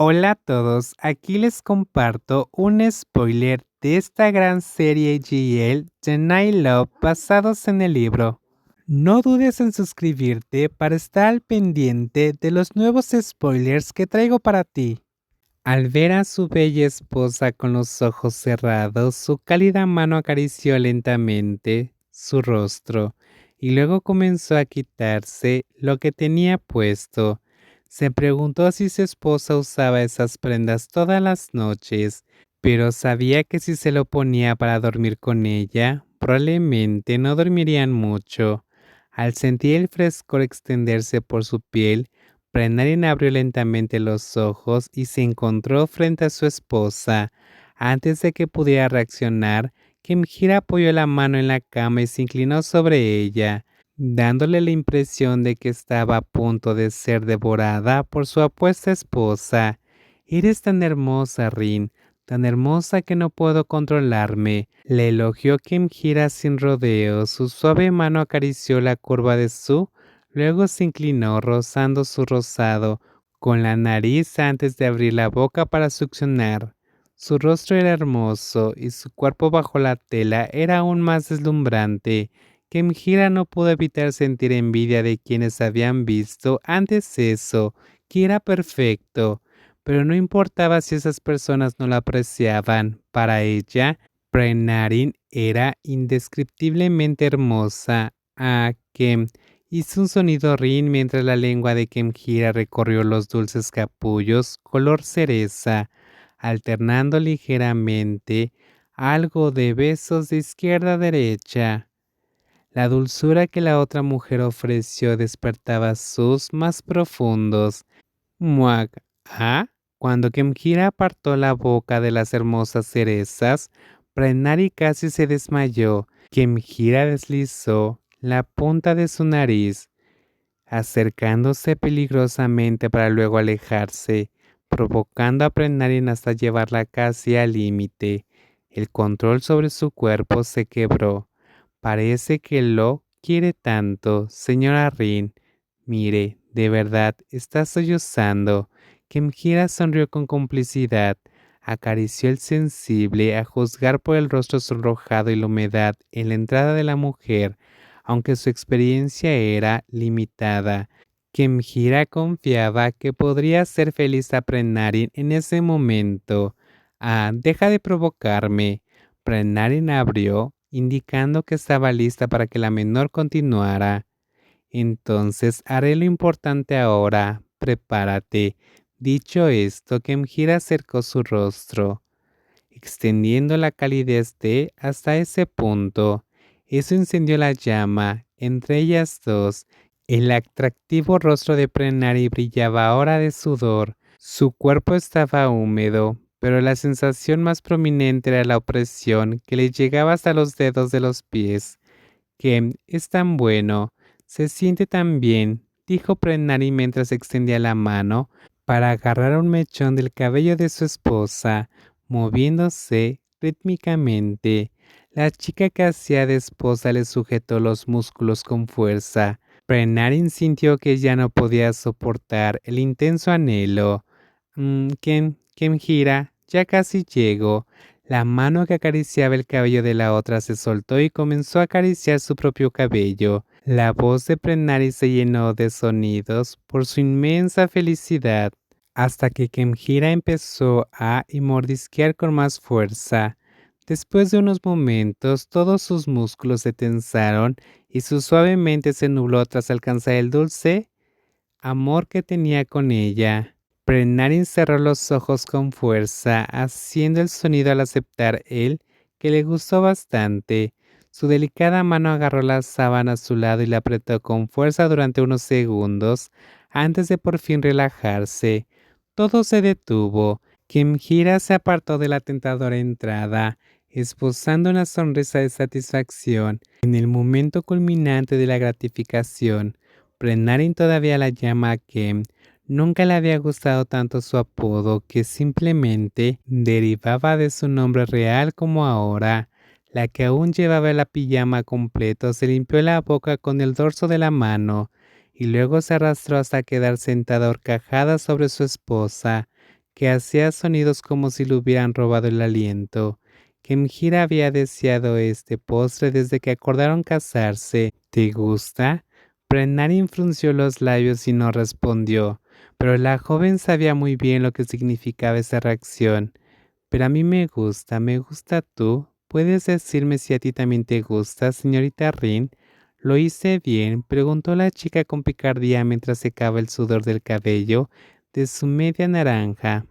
Hola a todos, aquí les comparto un spoiler de esta gran serie GL The Night Love basados en el libro. No dudes en suscribirte para estar al pendiente de los nuevos spoilers que traigo para ti. Al ver a su bella esposa con los ojos cerrados, su cálida mano acarició lentamente su rostro y luego comenzó a quitarse lo que tenía puesto. Se preguntó si su esposa usaba esas prendas todas las noches, pero sabía que si se lo ponía para dormir con ella, probablemente no dormirían mucho. Al sentir el frescor extenderse por su piel, Brenarin abrió lentamente los ojos y se encontró frente a su esposa. Antes de que pudiera reaccionar, Kemjira apoyó la mano en la cama y se inclinó sobre ella, dándole la impresión de que estaba a punto de ser devorada por su apuesta esposa. «Eres tan hermosa, Rin, tan hermosa que no puedo controlarme», le elogió Kemjira sin rodeos. Su suave mano acarició la curva de su. Luego se inclinó rozando su rosado con la nariz antes de abrir la boca para succionar. Su rostro era hermoso y su cuerpo bajo la tela era aún más deslumbrante. Kemjira no pudo evitar sentir envidia de quienes habían visto antes eso, que era perfecto. Pero no importaba si esas personas no la apreciaban. Para ella, Brenarin era indescriptiblemente hermosa. Kem hizo un sonido rin mientras la lengua de Kemjira recorrió los dulces capullos color cereza, alternando ligeramente algo de besos de izquierda a derecha. La dulzura que la otra mujer ofreció despertaba sus más profundos. Muag. ¿Ah? Cuando Kemjira apartó la boca de las hermosas cerezas, Prenari casi se desmayó. Kemjira deslizó la punta de su nariz, acercándose peligrosamente para luego alejarse, provocando a Prenarin hasta llevarla casi al límite. El control sobre su cuerpo se quebró. Parece que lo quiere tanto, señora Rin. Mire, de verdad, está sollozando. Kemjira sonrió con complicidad. Acarició el sensible, a juzgar por el rostro sonrojado y la humedad en la entrada de la mujer, aunque su experiencia era limitada. Kemjira confiaba que podría ser feliz a Prenarin en ese momento. Ah, deja de provocarme. Prenarin abrió, indicando que estaba lista para que la menor continuara. Entonces haré lo importante ahora. Prepárate. Dicho esto, Kemjira acercó su rostro, extendiendo la calidez de hasta ese punto. Eso encendió la llama entre ellas dos. El atractivo rostro de Prenari brillaba ahora de sudor. Su cuerpo estaba húmedo, pero la sensación más prominente era la opresión que le llegaba hasta los dedos de los pies. «Que es tan bueno, se siente tan bien», dijo Prenari mientras extendía la mano para agarrar un mechón del cabello de su esposa, moviéndose rítmicamente. La chica que hacía de esposa le sujetó los músculos con fuerza. Prenari sintió que ya no podía soportar el intenso anhelo. Kemjira, ya casi llego». La mano que acariciaba el cabello de la otra se soltó y comenzó a acariciar su propio cabello. La voz de Prenari se llenó de sonidos por su inmensa felicidad, hasta que Kemjira empezó a mordisquear con más fuerza. Después de unos momentos, todos sus músculos se tensaron y su suave mente se nubló tras alcanzar el dulce amor que tenía con ella. Brenarin cerró los ojos con fuerza, haciendo el sonido al aceptar él, que le gustó bastante. Su delicada mano agarró la sábana a su lado y la apretó con fuerza durante unos segundos, antes de por fin relajarse. Todo se detuvo. Kemjira se apartó de la tentadora entrada, esbozando una sonrisa de satisfacción. En el momento culminante de la gratificación, Brenarin todavía la llama a Kem. Nunca le había gustado tanto su apodo, que simplemente derivaba de su nombre real, como ahora. La que aún llevaba la pijama completo se limpió la boca con el dorso de la mano y luego se arrastró hasta quedar sentada a horcajadas sobre su esposa. que hacía sonidos como si le hubieran robado el aliento. Kemjira había deseado este postre desde que acordaron casarse. ¿Te gusta? Brenarin frunció los labios y no respondió, pero la joven sabía muy bien lo que significaba esa reacción. Pero a mí me gusta tú. ¿Puedes decirme si a ti también te gusta, señorita Rin? ¿Lo hice bien?, preguntó la chica con picardía mientras secaba el sudor del cabello de su media naranja.